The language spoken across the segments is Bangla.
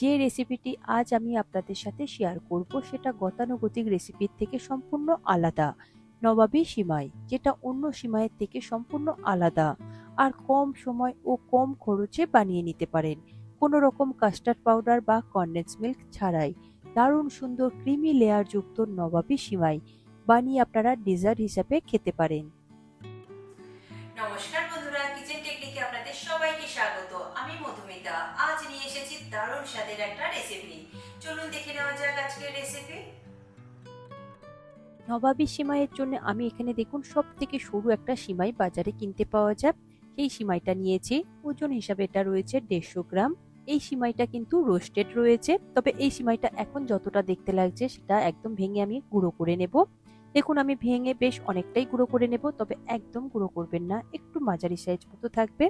যে রেসিপিটি আজ আমি আপনাদের সাথে শেয়ার করব সেটা গতানুগতিক রেসিপির থেকে সম্পূর্ণ আলাদা। নবাবী সিমাই, যেটা অন্য সিমাইয়ের থেকে সম্পূর্ণ আলাদা আর কম সময় ও কম খরচে বানিয়ে নিতে পারেন, কোনো রকম কাস্টার্ড পাউডার বা কনডেন্স মিল্ক ছাড়াই। দারুণ সুন্দর ক্রিমি লেয়ার যুক্ত নবাবী সিমাই বানিয়ে আপনারা ডেজার্ট হিসাবে খেতে পারেন। নমস্কার বন্ধুরা, কিচেন টেকনিকে আপনাদের সবাইকে স্বাগত। আমি মধুমিতা। আজ নিয়ে এসেছি দারুণ স্বাদের একটা রেসিপি। চলুন দেখে নেওয়া যাক আজকের রেসিপি। নবাবী সিমাইয়ের জন্য আমি এখানে দেখুন সব থেকে সরু একটা সিমাই বাজারে কিনতে পাওয়া যায়, সেই সিমাইটা নিয়েছি। ওজন হিসাবে এটা রয়েছে 150 গ্রাম। এই সিমাইটা কিন্তু রোস্টেড রয়েছে, তবে এই সিমাইটা এখন যতটা দেখতে লাগছে সেটা একদম ভেঙে আমি গুঁড়ো করে নেব। দেখুন আমি ভেঙে বেশ অনেকটাই গুঁড়ো করে নেব, তবে একদম গুঁড়ো করবেন না, একটু মাঝারি সাইজ মতো থাকবে।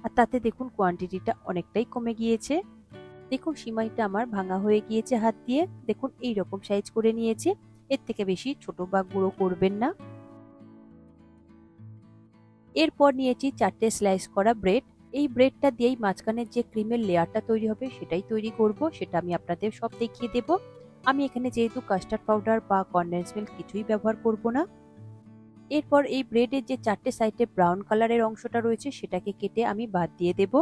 আর তাতে দেখুন কোয়ান্টিটিটা অনেকটাই কমে গিয়েছে। দেখুন সিমাইটা আমার ভাঙা হয়ে গিয়েছে হাত দিয়ে। দেখুন এই রকম সাইজ করে নিয়েছি, এর থেকে বেশি ছোট বা গুঁড়ো করবেন না। এরপর নিয়েছি 4টে স্লাইস করা ব্রেড। এই ব্রেডটা দিয়েই মাঝখানের যে ক্রিমের লেয়ারটা তৈরি হবে সেটাই তৈরি করব, সেটা আমি আপনাদের সব দেখিয়ে দেব। আমি এখানে যেহেতু কাস্টার্ড পাউডার বা কনডেন্স মিল্ক কিছুই ব্যবহার করব না। এরপর এই ব্রেডের যে 4টে সাইডে ব্রাউন কালারের অংশটা রয়েছে সেটাকে কেটে আমি বাদ দিয়ে দেব।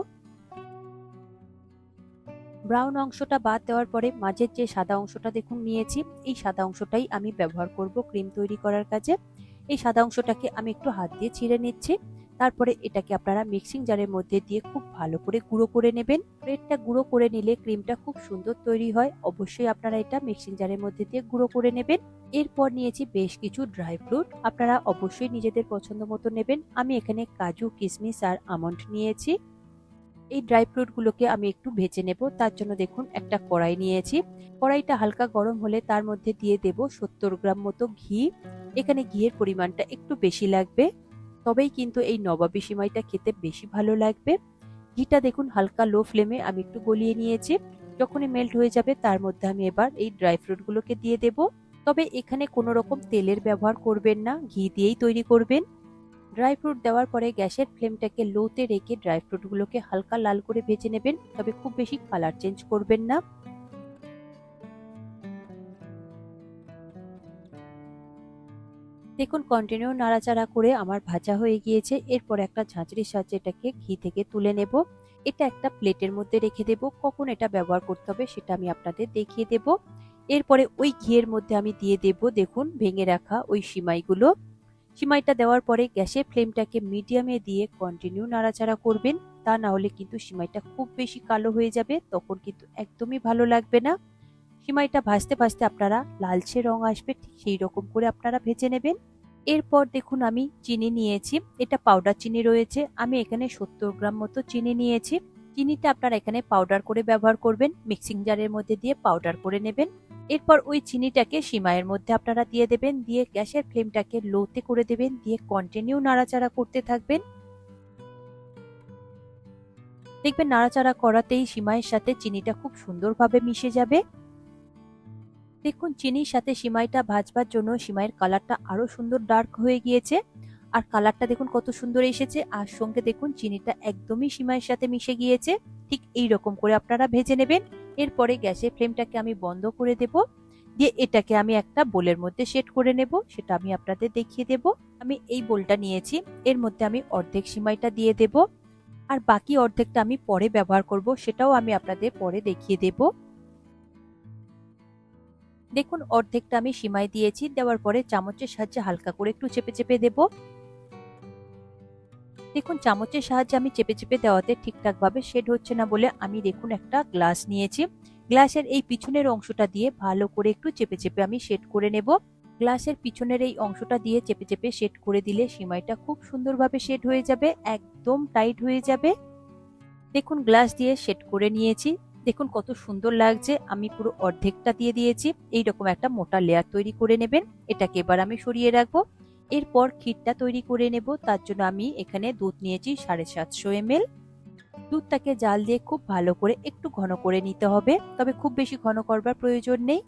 ব্রাউন অংশটা বাদ দেওয়ার পরে মাঝের যে সাদা অংশটা দেখুন নিয়েছি, এই সাদা অংশটাই আমি ব্যবহার করব ক্রিম তৈরি করার কাজে। এই সাদা অংশটাকে আমি একটু হাত দিয়ে ছিঁড়ে নিচ্ছি। তারপরে এটাকে আপনারা মিক্সিং জারের মধ্যে দিয়ে খুব ভালো করে গুঁড়ো করে নেবেন। ব্রেডটা গুঁড়ো করে নিলে ক্রিমটা খুব সুন্দর তৈরি হয়। অবশ্যই আপনারা এটা মিক্সিং জারের মধ্যে দিয়ে গুঁড়ো করে নেবেন। এরপর নিয়েছি বেশ কিছু ড্রাই ফ্রুট, আপনারা অবশ্যই নিজেদের পছন্দ মতো নেবেন। আমি এখানে কাজু, কিশমিশ আর আমন্ড নিয়েছি। এই ড্রাই ফ্রুট গুলোকে আমি একটু ভেজে নেব। তার জন্য দেখুন একটা কড়াই নিয়েছি। কড়াইটা হালকা গরম হলে তার মধ্যে দিয়ে দেব 70 গ্রাম মতো ঘি। এখানে ঘিয়ের পরিমাণটা একটু বেশি লাগবে, তবেই কিন্তু এই নবাবী সিমাইটা খেতে বেশি ভালো লাগবে। ঘিটা দেখুন হালকা লো ফ্লেমে আমি একটু গলিয়ে নিয়েছি। যখনই মেল্ট হয়ে যাবে তার মধ্যে আমি এবার এই ড্রাই ফ্রুট গুলোকে দিয়ে দেব। তবে এখানে কোনো রকম তেলের ব্যবহার করবেন না, ঘি দিয়েই তৈরি করবেন। ড্রাই ফ্রুট দেওয়ার পরে গ্যাসের ফ্লেমটাকে লোতে রেখে ড্রাই ফ্রুটগুলোকে হালকা লাল করে ভেজে নেবেন, তবে খুব বেশি কালার চেঞ্জ করবেন না। দেখুন কন্টিনিউ নাড়াচাড়া করে আমার ভাজা হয়ে গিয়েছে। এরপর একটা ঝাঁঝরির সাহায্যে এটাকে ঘি থেকে তুলে নেব। এটা একটা প্লেটের মধ্যে রেখে দেব। কখন এটা ব্যবহার করতে হবে সেটা আমি আপনাদের দেখিয়ে দেব। এরপরে ওই ঘিয়ের মধ্যে আমি দিয়ে দেব দেখুন ভেঙে রাখা ওই সিমাইগুলো। সিমাইটা দেওয়ার পরে গ্যাসের ফ্লেমটাকে মিডিয়ামে দিয়ে কন্টিনিউ নাড়াচাড়া করবেন, তা না হলে কিন্তু সিমাইটা খুব বেশি কালো হয়ে যাবে, তখন কিন্তু একদমই ভালো লাগবে না। সিমাইটা ভাজতে ভাজতে আপনারা লালচে রং আসবে, ঠিক সেই রকম করে আপনারা ভেজে নেবেন। এরপর দেখুন আমি চিনি নিয়েছি, এটা পাউডার চিনি রয়েছে। আমি এখানে 70 গ্রাম মতো চিনি নিয়েছি। চিনিটা আপনারা এখানে পাউডার করে ব্যবহার করবেন, মিক্সিং জারের মধ্যে দিয়ে পাউডার করে নেবেন। এরপর ওই চিনিটাকে সিমাইয়ের মধ্যে আপনারা দিয়ে দেবেন, দিয়ে গ্যাসের ফ্লেমটাকে লোতে করে দেবেন, দিয়ে কন্টিনিউ নাড়াচাড়া করতে থাকবেন। দেখবেন নাড়াচাড়া করাতেই সিমাইয়ের সাথে চিনিটা খুব সুন্দরভাবে মিশে যাবে। দেখুন চিনির সাথে সিমাইটা ভাজবার জন্য সিমাইয়ের কালারটা আরো সুন্দর ডার্ক হয়ে গিয়েছে। আর কালারটা দেখুন কত সুন্দর এসেছে, আর সঙ্গে দেখুন চিনিটা একদমই সিমাইয়ের সাথে মিশে গিয়েছে। ঠিক এই রকম করে আপনারা ভেজে নেবেন। এরপরে গ্যাসের ফ্লেমটাকে আমি বন্ধ করে দেব, দিয়ে এটাকে আমি একটা বোলের মধ্যে সেট করে নেব, সেটা আমি আপনাদের দেখিয়ে দেব। আমি এই বোলটা নিয়েছি, এর মধ্যে আমি অর্ধেক সিমাইটা দিয়ে দেব, আর বাকি অর্ধেকটা আমি পরে ব্যবহার করব, সেটাও আমি আপনাদের পরে দেখিয়ে দেব। দেখুন অর্ধেকটা আমি সিমাই দিয়েছি, দেওয়ার পরে চামচের সাহায্যে হালকা করে একটু চেপে চেপে দেব। দেখুন চামচের সাহায্যে আমি চেপে চেপে দেওয়াতে ঠিকঠাক ভাবে শেড হচ্ছে না বলে আমি দেখুন একটা গ্লাস নিয়েছি। গ্লাসের এই পিছনের অংশটা দিয়ে ভালো করে একটু চেপে চেপে আমি শেড করে নেব। গ্লাসের পিছনের এই অংশটা দিয়ে চেপে চেপে শেড করে দিলে সিমাইটা খুব সুন্দরভাবে শেড হয়ে যাবে, একদম টাইট হয়ে যাবে। দেখুন গ্লাস দিয়ে সেট করে নিয়েছি। দেখুন কত সুন্দর লাগছে। আমি পুরো অর্ধেকটা দিয়ে দিয়েছি। এইরকম একটা মোটা লেয়ার তৈরি করে নেবেন। এটাকে এবার আমি সরিয়ে রাখবো। এরপর ক্ষীরটা তৈরি করে নেব। তার জন্য আমি এখানে দুধ নিয়েছি 750 ml। দুধটাকে জাল দিয়ে খুব ভালো করে একটু ঘন করে নিতে হবে, তবে খুব বেশি ঘন করবার প্রয়োজন নেই।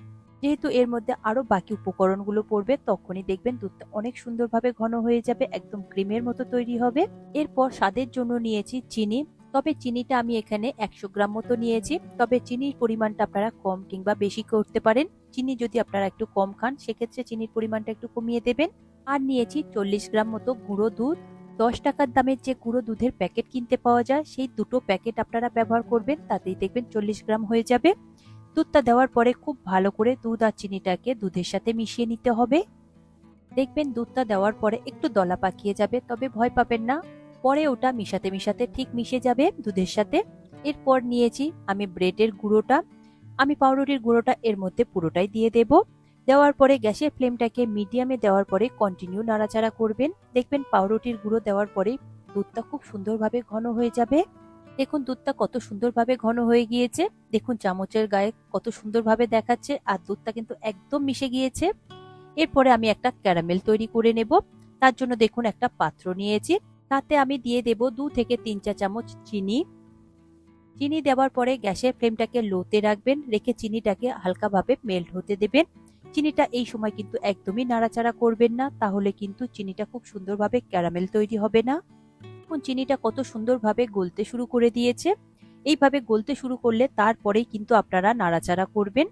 যেহেতু এর মধ্যে আরো বাকি উপকরণগুলো পড়বে, তখনই দেখবেন দুধটা অনেক সুন্দরভাবে ঘন হয়ে যাবে, একদম ক্রিমের মতো তৈরি হবে। এরপর স্বাদের জন্য নিয়েছি চিনি। তবে চিনিটা আমি এখানে 100 গ্রাম মতো নিয়েছি। তবে চিনির পরিমাণটা আপনারা কম কিংবা বেশি করতে পারেন। চিনি যদি আপনারা একটু কম খান সেক্ষেত্রে চিনির পরিমাণটা একটু কমিয়ে দেবেন। আর নিয়েছি 40 গ্রাম মতো গুঁড়ো দুধ। 10 টাকার দামের যে গুঁড়ো দুধের প্যাকেট কিনতে পাওয়া যায় সেই দুটো প্যাকেট আপনারা ব্যবহার করবেন, তাতেই দেখবেন 40 গ্রাম হয়ে যাবে। দুধটা দেওয়ার পরে খুব ভালো করে দুধ আর চিনিটাকে দুধের সাথে মিশিয়ে নিতে হবে। দেখবেন দুধটা দেওয়ার পরে একটু দলা পাকিয়ে যাবে, তবে ভয় পাবেন না, পরে ওটা মিশাতে মিশাতে ঠিক মিশে যাবে দুধের সাথে। এরপর নিয়েছি আমি ব্রেডের গুঁড়োটা। আমি পাউরুটির গুঁড়োটা এর মধ্যে পুরোটাই দিয়ে দেব। দেওয়ার পরে গ্যাসের ফ্লেমটাকে মিডিয়ামে দেওয়ার পরে কন্টিনিউ নাড়াচাড়া করবেন। দেখবেন পাউরুটির গুঁড়ো দেওয়ার পরে দুধটা খুব সুন্দরভাবে ঘন হয়ে যাবে। দেখুন দুধটা কত সুন্দরভাবে ঘন হয়ে গিয়েছে। দেখুন চামচের গায়ে কত সুন্দরভাবে দেখাচ্ছে, আর দুধটা কিন্তু একদম মিশে গিয়েছে। এরপরে আমি একটা ক্যারামেল তৈরি করে নেব। তার জন্য দেখুন একটা পাত্র নিয়েছি, তাতে আমি দিয়ে দেব 2 থেকে 3 চা চামচ চিনি। চিনি দেওয়ার পরে গ্যাসের ফ্লেমটাকে লোতে রাখবেন, রেখে চিনিটাকে হালকাভাবে মেল্ট হতে দেবেন। চিনিটা এই সময় কিন্তু একদমই নাড়াচাড়া করবেন না, তাহলে কিন্তু চিনিটা খুব সুন্দরভাবে ক্যারামেল তৈরি হবে না। এখন চিনিটা কত সুন্দরভাবে গলতে শুরু করে দিয়েছে। এইভাবে গলতে শুরু করলে তারপরেই কিন্তু আপনারা নাড়াচাড়া করবেন।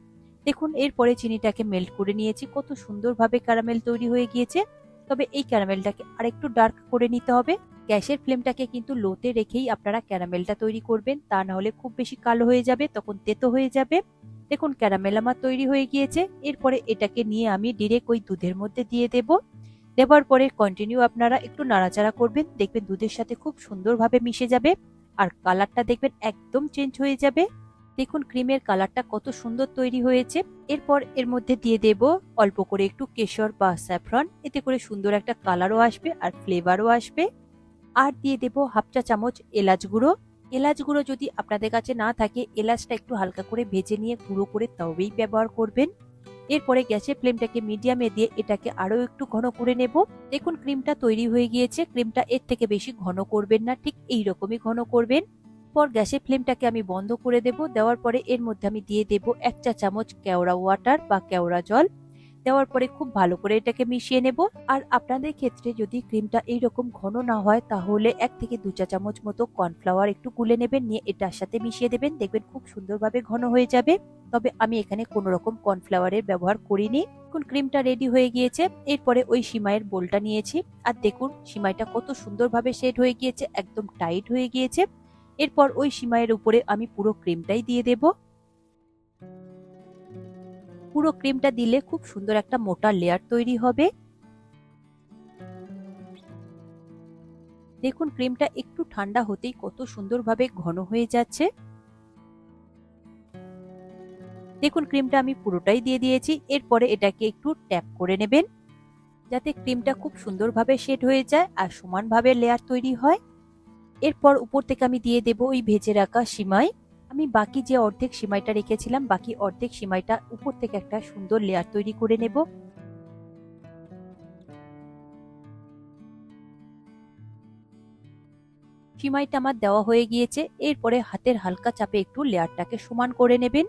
দেখুন এরপরে চিনিটাকে মেল্ট করে নিয়েছি, কত সুন্দরভাবে ক্যারামেল তৈরি হয়ে গিয়েছে। তবে এই ক্যারামেলটাকে আরেকটু ডার্ক করে নিতে হবে। গ্যাসের ফ্লেমটাকে কিন্তু লোতে রেখেই আপনারা ক্যারামেলটা তৈরি করবেন, তা না হলে খুব বেশি কালো হয়ে যাবে, তখন তেতো হয়ে যাবে। দেখুন ক্যারামেল আমার তৈরি হয়ে গিয়েছে। এরপরে এটাকে নিয়ে আমি ডিরেক্ট ওই দুধের মধ্যে দিয়ে দেব। দেওয়ার পরে কন্টিনিউ আপনারা একটু নাড়াচাড়া করবেন, দেখবেন দুধের সাথে খুব সুন্দরভাবে মিশে যাবে, আর কালারটা দেখবেন একদম চেঞ্জ হয়ে যাবে। দেখুন ক্রিমের কালারটা কত সুন্দর তৈরি হয়েছে। এরপর এর মধ্যে দিয়ে দেব অল্প করে একটু কেশর বা স্যাফরন, এতে করে সুন্দর একটা কালারও আসবে আর ফ্লেভারও আসবে। আর দিয়ে দেব হাফ চা চামচ এলাচ গুঁড়ো। এলাচ গুঁড়ো যদি আপনাদের কাছে না থাকে, এলাচটা একটু হালকা করে ভেজে নিয়ে গুঁড়ো করে তবেই ব্যবহার করবেন। এরপরে গ্যাসের ফ্লেমটাকে মিডিয়ামে দিয়ে এটাকে আরো একটু ঘন করে নেব। দেখুন ক্রিমটা তৈরি হয়ে গিয়েছে। ক্রিমটা এর থেকে বেশি ঘন করবেন না, ঠিক এই রকমই ঘন করবেন। পর গ্যাসের ফ্লেমটাকে আমি বন্ধ করে দেব। দেওয়ার পরে এর মধ্যে আমি দিয়ে দেব 1 চা চামচ কেওড়া ওয়াটার বা কেওড়া জল। দেওয়ার পরে খুব ভালো করে এটাকে মিশিয়ে নেব। আর আপনাদের ক্ষেত্রে যদি ক্রিমটা এইরকম ঘন না হয়, তাহলে 1 থেকে 2 চা চামচ মতো কর্নফ্লাওয়ার একটু গুলে নেবেন, নিয়ে এটার সাথে মিশিয়ে দেবেন, দেখবেন খুব সুন্দরভাবে ঘন হয়ে যাবে। তবে আমি এখানে কোনো রকম কর্নফ্লাওয়ারের ব্যবহার করিনি। এখন ক্রিমটা রেডি হয়ে গিয়েছে। এরপরে ওই সিমাইয়ের বোলটা নিয়েছি, আর দেখুন সিমাইটা কত সুন্দরভাবে সেট হয়ে গিয়েছে, একদম টাইট হয়ে গিয়েছে। এরপর ওই সিমাইয়ের উপরে আমি পুরো ক্রিমটাই দিয়ে দেব। পুরো ক্রিমটা দিলে খুব সুন্দর একটা মোটা লেয়ার তৈরি হবে। দেখুন ক্রিমটা একটু ঠান্ডা হতেই কত সুন্দরভাবে ঘন হয়ে যাচ্ছে। দেখুন ক্রিমটা আমি পুরোটাই দিয়ে দিয়েছি। এরপরে এটাকে একটু ট্যাপ করে নেবেন, যাতে ক্রিমটা খুব সুন্দরভাবে সেট হয়ে যায় আর সমানভাবে লেয়ার তৈরি হয়। এরপর উপর থেকে আমি দিয়ে দেব ওই ভেজে রাখা সিমাই। আমি বাকি যে অর্ধেক সিমাইটা রেখেছিলাম, বাকি অর্ধেক সিমাইটা উপর থেকে একটা সুন্দর লেয়ার তৈরি করে নেব। সিমাইটা আমার দেওয়া হয়ে গিয়েছে। এরপরে হাতের হালকা চাপে একটু লেয়ারটাকে সমান করে নেবেন,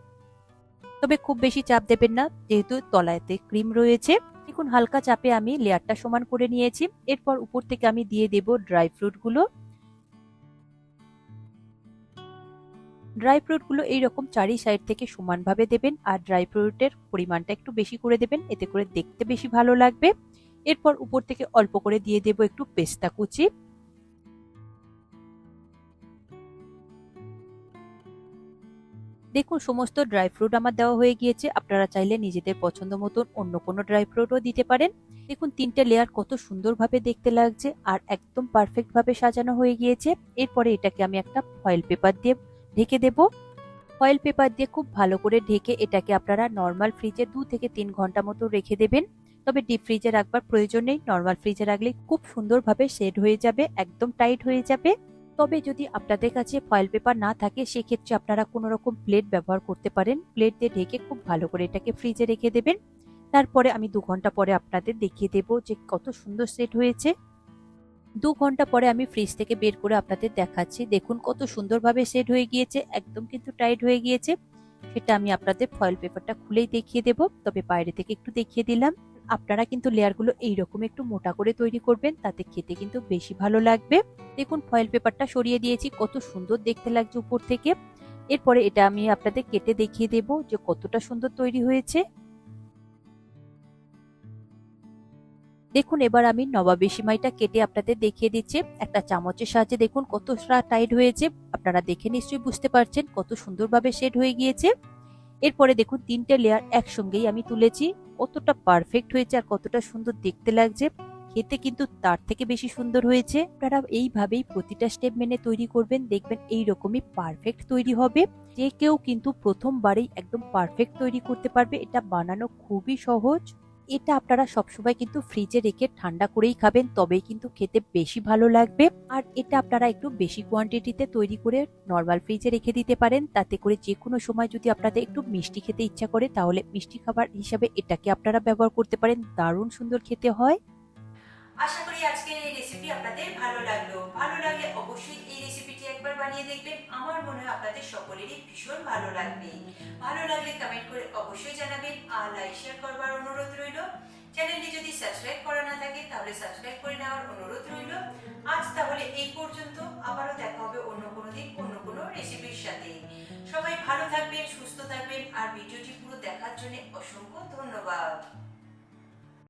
তবে খুব বেশি চাপ দেবেন না, যেহেতু তলাতে ক্রিম রয়েছে। দেখুন হালকা চাপে আমি লেয়ারটা সমান করে নিয়েছি। এরপর উপর থেকে আমি দিয়ে দেব ড্রাই ফ্রুট গুলো। ড্রাই ফ্রুট গুলো এইরকম চারি সাইড থেকে সমানভাবে দেবেন, আর ড্রাই ফ্রুটের পরিমাণটা একটু বেশি করে দেবেন, এতে করে দেখতে বেশি ভালো লাগবে। এরপর উপর থেকে অল্প করে দিয়ে দেব একটু পেস্তা কুচি। দেখুন সমস্ত ড্রাই ফ্রুট আমার দেওয়া হয়ে গিয়েছে। আপনারা চাইলে নিজেদের পছন্দ মতন অন্য কোনো ড্রাই ফ্রুটও দিতে পারেন। দেখুন 3টে লেয়ার কত সুন্দরভাবে দেখতে লাগছে, আর একদম পারফেক্ট ভাবে সাজানো হয়ে গিয়েছে। এরপরে এটাকে আমি একটা ফয়েল পেপার দিয়ে ঢেকে দেব। ফয়েল পেপার দিয়ে খুব ভালো করে ঢেকে এটাকে আপনারা নর্মাল ফ্রিজে 2 থেকে 3 ঘন্টা মতো রেখে দেবেন। তবে ডিপ ফ্রিজে রাখবার প্রয়োজন নেই, নর্মাল ফ্রিজে রাখলে খুব সুন্দরভাবে সেট হয়ে যাবে, একদম টাইট হয়ে যাবে। তবে যদি আপনাদের কাছে ফয়েল পেপার না থাকে, সেক্ষেত্রে আপনারা কোনো রকম প্লেট ব্যবহার করতে পারেন। প্লেট দিয়ে ঢেকে খুব ভালো করে এটাকে ফ্রিজে রেখে দেবেন। তারপরে আমি 2 ঘন্টা পরে আপনাদের দেখিয়ে দেব যে কত সুন্দর সেট হয়েছে। 2 ঘন্টা পরে আমি ফ্রিজ থেকে বের করে আপনাদের দেখাচ্ছি। দেখুন কত সুন্দরভাবে সেট হয়ে গিয়েছে, একদম কিন্তু টাইট হয়ে গিয়েছে। সেটা আমি আপনাদের ফয়েল পেপারটা খুলেই দেখিয়ে দেব, তবে বাইরে থেকে একটু দেখিয়ে দিলাম। আপনারা কিন্তু লেয়ারগুলো এইরকম একটু মোটা করে তৈরি করবেন, তাতে খেতে কিন্তু বেশি ভালো লাগবে। দেখুন ফয়েল পেপারটা সরিয়ে দিয়েছি, কত সুন্দর দেখতে লাগছে উপর থেকে। এরপরে এটা আমি আপনাদের কেটে দেখিয়ে দেব যে কতটা সুন্দর তৈরি হয়েছে। দেখুন এবার আমি নবাবী সিমাইটা কেটে আপনাদের দেখিয়ে দিচ্ছি একটা চামচের সাহায্যে। দেখুন কতটা টাইট হয়েছে, আপনারা দেখে নিশ্চয়ই বুঝতে পারছেন কত সুন্দরভাবে শেড হয়ে গিয়েছে। এরপরে দেখুন 3টে লেয়ার একসঙ্গেই আমি তুলেছি, কতটা পারফেক্ট হয়েছে আর কতটা সুন্দর দেখতে লাগছে। খেতে কিন্তু তার থেকে বেশি সুন্দর হয়েছে। আপনারা এইভাবেই প্রতিটা স্টেপ মেনে তৈরি করবেন, দেখবেন এই রকমই পারফেক্ট তৈরি হবে। যে কেউ কিন্তু প্রথমবারেই একদম পারফেক্ট তৈরি করতে পারবে, এটা বানানো খুবই সহজ। এটা আপনারা সবসময় কিন্তু ফ্রিজে রেখে ঠান্ডা করেই খাবেন, তবেই কিন্তু খেতে বেশি ভালো লাগবে। আর এটা আপনারা একটু বেশি কোয়ান্টিটিতে তৈরি করে নর্মাল ফ্রিজে রেখে দিতে পারেন, তাতে করে যে কোনো সময় যদি আপনাদের একটু মিষ্টি খেতে ইচ্ছা করে তাহলে মিষ্টি খাবার হিসাবে এটাকে আপনারা ব্যবহার করতে পারেন, দারুণ সুন্দর খেতে হয়। আশা করি আজকের এই রেসিপি আপনাদের ভালো লাগলো। ভালো লাগলে অবশ্যই এই রেসিপিটি একবার বানিয়ে দেখবেন, আমার মনে হয় আপনাদের সকলেরই ভীষণ ভালো লাগবে। ভালো লাগলে কমেন্ট করে অবশ্যই জানাবেন, আর লাইক শেয়ার করবার অনুরোধ রইল। চ্যানেলটি যদি সাবস্ক্রাইব করা না থাকে তাহলে সাবস্ক্রাইব করে নেওয়ার অনুরোধ রইল। আজ তাহলে এই পর্যন্ত, আবারও দেখা হবে অন্য কোনো দিন অন্য কোনো রেসিপির সাথে। সবাই ভালো থাকবেন, সুস্থ থাকবেন, আর ভিডিওটি পুরো দেখার জন্য অসংখ্য ধন্যবাদ।